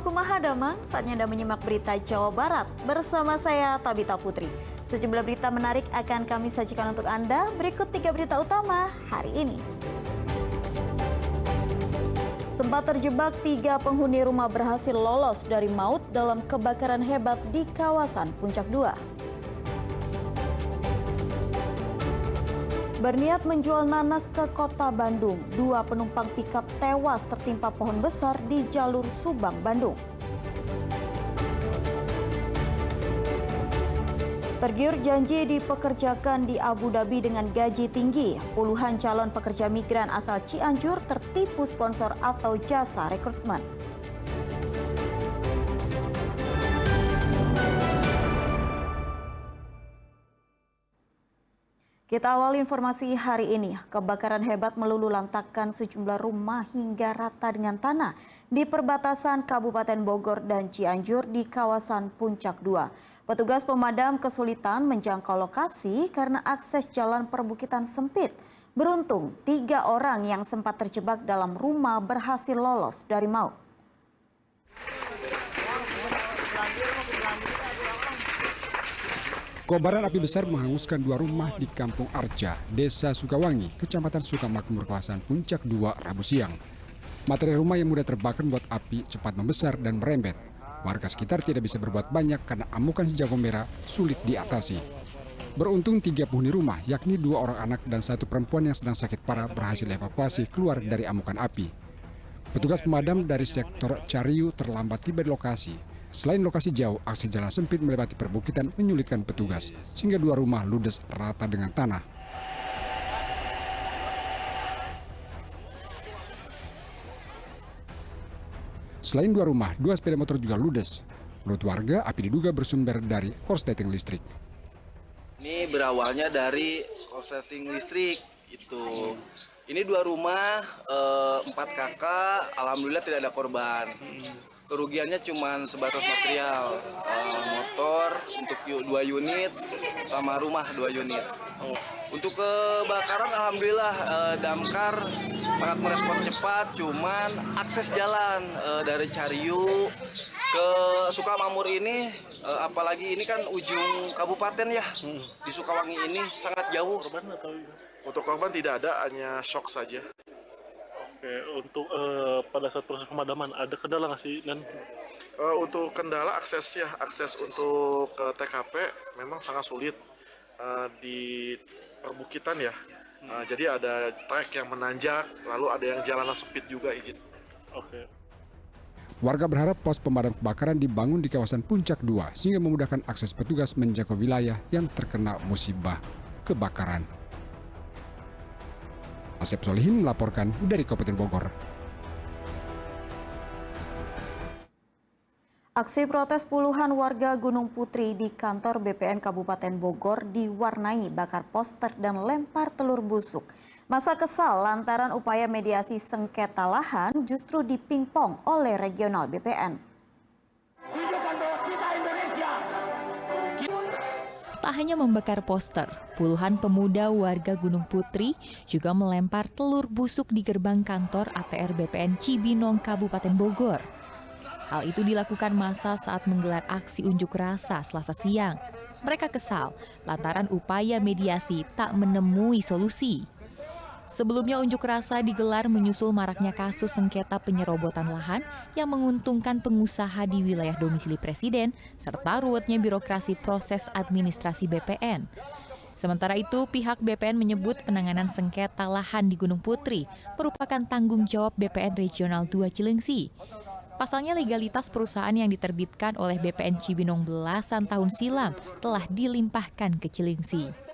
Kumaha Damang, saatnya Anda menyimak berita Jawa Barat bersama saya Tabita Putri. Sejumlah berita menarik akan kami sajikan untuk Anda. Berikut 3 berita utama hari ini. Sempat terjebak 3 penghuni rumah berhasil lolos dari maut dalam kebakaran hebat di kawasan Puncak 2. Berniat menjual nanas ke kota Bandung, 2 penumpang pikap tewas tertimpa pohon besar di jalur Subang, Bandung. Tergiur janji dipekerjakan di Abu Dhabi dengan gaji tinggi, puluhan calon pekerja migran asal Cianjur tertipu sponsor atau jasa rekrutmen. Kita awali informasi hari ini. Kebakaran hebat meluluhlantakkan sejumlah rumah hingga rata dengan tanah di perbatasan Kabupaten Bogor dan Cianjur di kawasan Puncak 2. Petugas pemadam kesulitan menjangkau lokasi karena akses jalan perbukitan sempit. Beruntung, 3 orang yang sempat terjebak dalam rumah berhasil lolos dari maut. Kobaran api besar menghanguskan 2 rumah di Kampung Arja, Desa Sukawangi, Kecamatan Sukamakmur, kawasan Puncak 2, Rabu siang. Materi rumah yang mudah terbakar membuat api cepat membesar dan merembet. Warga sekitar tidak bisa berbuat banyak karena amukan si jago merah sulit diatasi. Beruntung 3 penghuni rumah, yakni 2 orang anak dan 1 perempuan yang sedang sakit parah berhasil dievakuasi keluar dari amukan api. Petugas pemadam dari sektor Cariu terlambat tiba di lokasi. Selain lokasi jauh, akses jalan sempit melewati perbukitan menyulitkan petugas, sehingga 2 rumah ludes rata dengan tanah. Selain 2 rumah, 2 sepeda motor juga ludes. Menurut warga, api diduga bersumber dari korsleting listrik. Ini berawalnya dari korsleting listrik itu. Ini 2 rumah, 4 kakak, alhamdulillah tidak ada korban. Kerugiannya cuma sebatas material, motor untuk 2 unit sama rumah 2 unit. Untuk kebakaran alhamdulillah damkar sangat merespon cepat, cuman akses jalan dari Cariu ke Sukamakmur ini, apalagi ini kan ujung kabupaten ya, di Sukawangi ini sangat jauh. Untuk korban tidak ada, hanya shock saja. Oke, untuk pada saat proses pemadaman ada kendala nggak sih? Dan untuk kendala akses untuk ke TKP memang sangat sulit di perbukitan ya. Jadi ada trek yang menanjak, lalu ada yang jalanan sempit juga gitu. oke. Warga berharap pos pemadam kebakaran dibangun di kawasan Puncak 2 sehingga memudahkan akses petugas menjangkau wilayah yang terkena musibah kebakaran. Asep Solihin melaporkan dari Kabupaten Bogor. Aksi protes puluhan warga Gunung Putri di kantor BPN Kabupaten Bogor diwarnai bakar poster dan lempar telur busuk. Masa kesal lantaran upaya mediasi sengketa lahan justru dipingpong oleh regional BPN. Tak hanya membakar poster, puluhan pemuda warga Gunung Putri juga melempar telur busuk di gerbang kantor ATR BPN Cibinong, Kabupaten Bogor. Hal itu dilakukan massa saat menggelar aksi unjuk rasa Selasa siang. Mereka kesal lantaran upaya mediasi tak menemui solusi. Sebelumnya unjuk rasa digelar menyusul maraknya kasus sengketa penyerobotan lahan yang menguntungkan pengusaha di wilayah domisili Presiden serta ruwetnya birokrasi proses administrasi BPN. Sementara itu, pihak BPN menyebut penanganan sengketa lahan di Gunung Putri merupakan tanggung jawab BPN Regional 2 Cilengsi. Pasalnya legalitas perusahaan yang diterbitkan oleh BPN Cibinong belasan tahun silam telah dilimpahkan ke Cilengsi.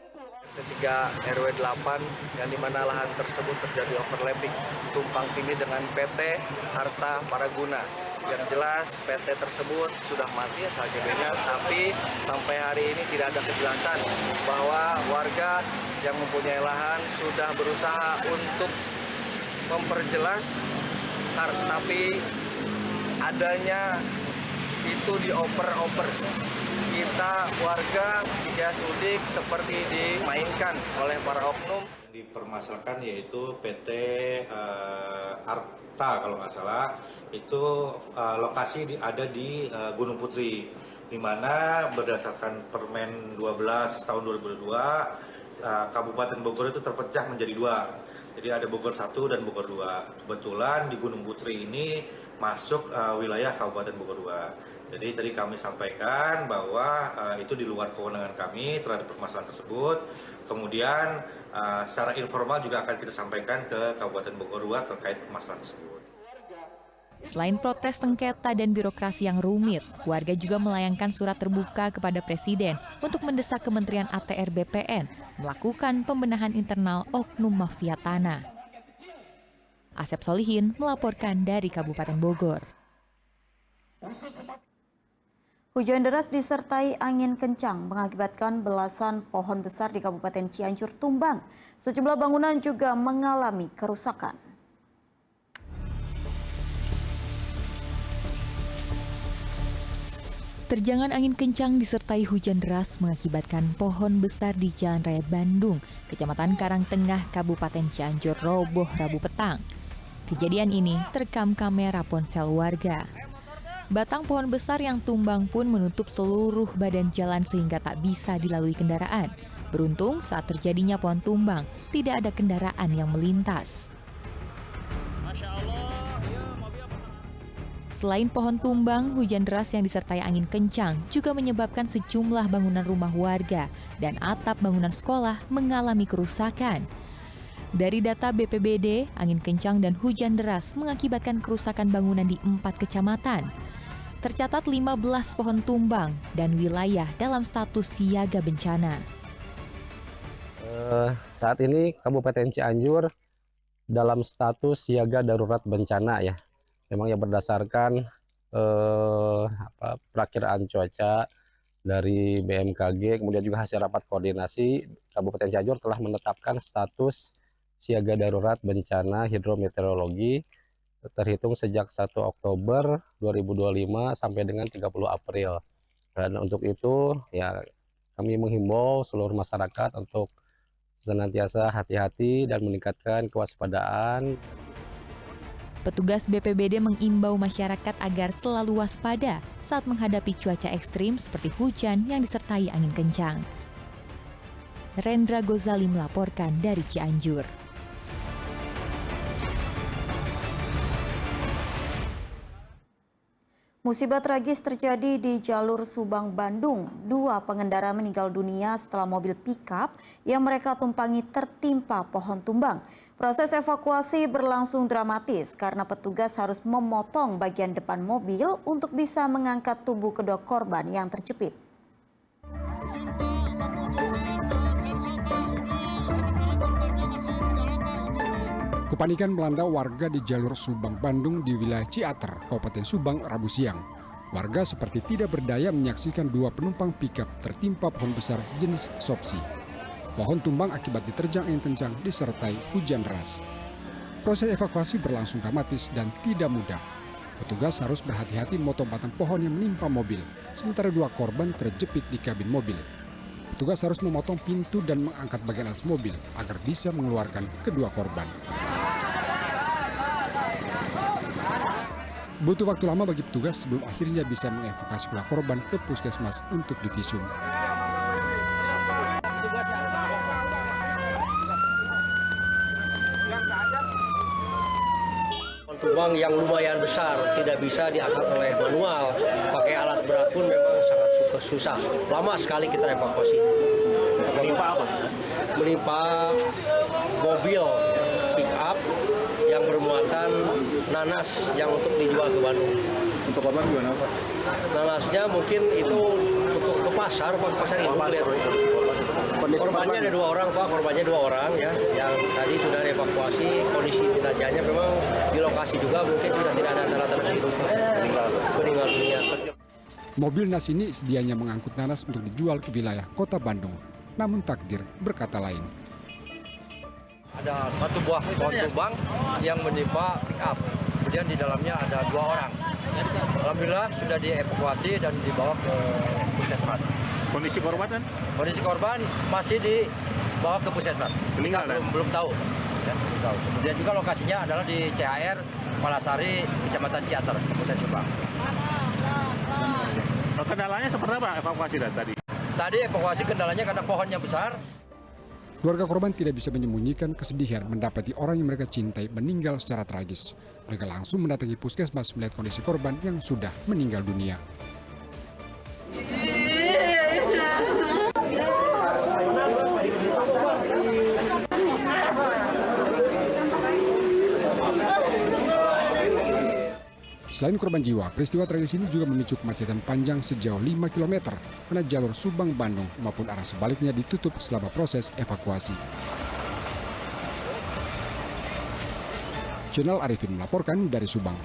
Ketiga RW 8 yang dimana lahan tersebut terjadi overlapping tumpang tindih dengan PT Harta Paraguna. Yang jelas PT tersebut sudah mati SHGB-nya, tapi sampai hari ini tidak ada kejelasan bahwa warga yang mempunyai lahan sudah berusaha untuk memperjelas, tapi adanya itu dioper-oper. Kita warga Cikias Udik seperti dimainkan oleh para oknum. Dipermasalahkan yaitu PT Arta kalau nggak salah itu lokasi ada di Gunung Putri, di mana berdasarkan Permen 12 tahun 2022 Kabupaten Bogor itu terpecah menjadi dua. Jadi ada Bogor 1 dan Bogor 2. Kebetulan di Gunung Putri ini masuk wilayah Kabupaten Bogor 2. Jadi tadi kami sampaikan bahwa itu di luar kewenangan kami terhadap permasalahan tersebut. Kemudian secara informal juga akan kita sampaikan ke Kabupaten Bogor 2 terkait permasalahan tersebut. Selain protes sengketa dan birokrasi yang rumit, warga juga melayangkan surat terbuka kepada Presiden untuk mendesak Kementerian ATR BPN melakukan pembenahan internal oknum mafia tanah. Asep Solihin melaporkan dari Kabupaten Bogor. Hujan deras disertai angin kencang mengakibatkan belasan pohon besar di Kabupaten Cianjur tumbang. Sejumlah bangunan juga mengalami kerusakan. Terjangan angin kencang disertai hujan deras mengakibatkan pohon besar di Jalan Raya Bandung, Kecamatan Karangtengah, Kabupaten Cianjur roboh Rabu petang. Kejadian ini terekam kamera ponsel warga. Batang pohon besar yang tumbang pun menutup seluruh badan jalan sehingga tak bisa dilalui kendaraan. Beruntung saat terjadinya pohon tumbang, tidak ada kendaraan yang melintas. Selain pohon tumbang, hujan deras yang disertai angin kencang juga menyebabkan sejumlah bangunan rumah warga dan atap bangunan sekolah mengalami kerusakan. Dari data BPBD, angin kencang dan hujan deras mengakibatkan kerusakan bangunan di 4 kecamatan. Tercatat 15 pohon tumbang dan wilayah dalam status siaga bencana. Saat ini Kabupaten Cianjur dalam status siaga darurat bencana ya. Memang ya berdasarkan perakiraan cuaca dari BMKG, kemudian juga hasil rapat koordinasi, Kabupaten Cianjur telah menetapkan status siaga darurat bencana hidrometeorologi terhitung sejak 1 Oktober 2025 sampai dengan 30 April. Dan untuk itu ya kami menghimbau seluruh masyarakat untuk senantiasa hati-hati dan meningkatkan kewaspadaan. Petugas BPBD mengimbau masyarakat agar selalu waspada saat menghadapi cuaca ekstrim seperti hujan yang disertai angin kencang. Rendra Gozali melaporkan dari Cianjur. Musibah tragis terjadi di jalur Subang, Bandung. 2 pengendara meninggal dunia setelah mobil pickup yang mereka tumpangi tertimpa pohon tumbang. Proses evakuasi berlangsung dramatis karena petugas harus memotong bagian depan mobil untuk bisa mengangkat tubuh kedua korban yang terjepit. Kepanikan melanda warga di jalur Subang, Bandung di wilayah Ciater, Kabupaten Subang, Rabu siang. Warga seperti tidak berdaya menyaksikan 2 penumpang pickup tertimpa pohon besar jenis Sopsi. Pohon tumbang akibat diterjang angin kencang disertai hujan deras. Proses evakuasi berlangsung dramatis dan tidak mudah. Petugas harus berhati-hati memotong batang pohon yang menimpa mobil, sementara 2 korban terjepit di kabin mobil. Petugas harus memotong pintu dan mengangkat bagian atas mobil agar bisa mengeluarkan kedua korban. Butuh waktu lama bagi petugas sebelum akhirnya bisa mengevakuasi kedua korban ke puskesmas untuk divisum. Tumbang yang lumayan besar, tidak bisa diangkat oleh manual. Pakai alat berat pun memang sangat susah. Lama sekali kita evakuasi. Menimpa apa? Menimpa mobil pick up yang bermuatan nanas yang untuk dijual ke Bandung. Untuk korban gimana Pak? Nanasnya mungkin itu untuk ke pasar induk. Korbannya ada 2 orang Pak, korbannya 2 orang ya, yang tadi sudah dievakuasi. Kondisi jenazahnya memang di lokasi juga mungkin sudah tidak ada tanda-tanda hidup, meninggal dunia. Mobil nas ini sedianya mengangkut nanas untuk dijual ke wilayah kota Bandung, namun takdir berkata lain. Ada 1 buah pohon tumbang yang menimpa pick up, kemudian di dalamnya ada 2 orang. Alhamdulillah sudah dievakuasi dan dibawa ke puskesmas. Kondisi korban kan? Kondisi korban masih dibawa ke puskesmas. Meninggal kan? Belum tahu. Ya, kemudian juga lokasinya adalah di CHR Palasari, Kecamatan Ciater, Kabupaten Subang. Kendalanya seperti apa evakuasi tadi? Tadi evakuasi kendalanya karena pohonnya besar. Keluarga korban tidak bisa menyembunyikan kesedihan mendapati orang yang mereka cintai meninggal secara tragis. Mereka langsung mendatangi puskesmas melihat kondisi korban yang sudah meninggal dunia. Selain korban jiwa, peristiwa tragis ini juga memicu kemacetan panjang sejauh 5 km karena jalur Subang-Bandung maupun arah sebaliknya ditutup selama proses evakuasi. Jurnal Arifin melaporkan dari Subang.